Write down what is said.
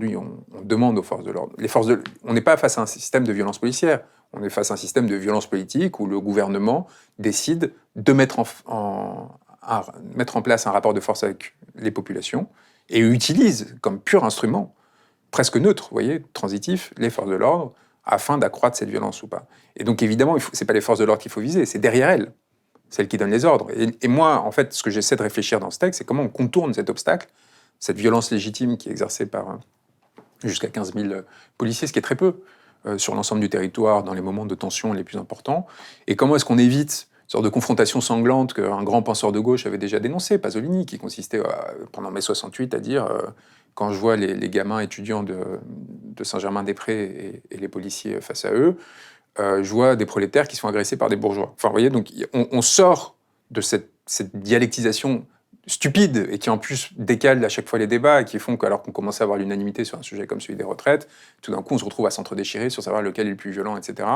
aujourd'hui, on demande aux forces de l'ordre. On n'est pas face à un système de violence policière, on est face à un système de violence politique où le gouvernement décide de mettre en place un rapport de force avec les populations et utilise comme pur instrument, presque neutre, vous voyez, transitif, les forces de l'ordre afin d'accroître cette violence ou pas. Et donc évidemment, c'est pas les forces de l'ordre qu'il faut viser, c'est derrière elles, celles qui donnent les ordres. Et moi, en fait, ce que j'essaie de réfléchir dans ce texte, c'est comment on contourne cet obstacle, cette violence légitime qui est exercée par jusqu'à 15 000 policiers, ce qui est très peu sur l'ensemble du territoire dans les moments de tension les plus importants. Et comment est-ce qu'on évite une sorte de confrontation sanglante qu'un grand penseur de gauche avait déjà dénoncé, Pasolini, qui consistait pendant mai 68 à dire quand je vois les gamins étudiants de Saint-Germain-des-Prés et les policiers face à eux, je vois des prolétaires qui sont agressés par des bourgeois. Enfin, vous voyez, donc on sort de cette dialectisation stupide et qui en plus décale à chaque fois les débats et qui font qu'alors qu'on commence à avoir l'unanimité sur un sujet comme celui des retraites, tout d'un coup on se retrouve à s'entre-déchirer sur savoir lequel est le plus violent, etc.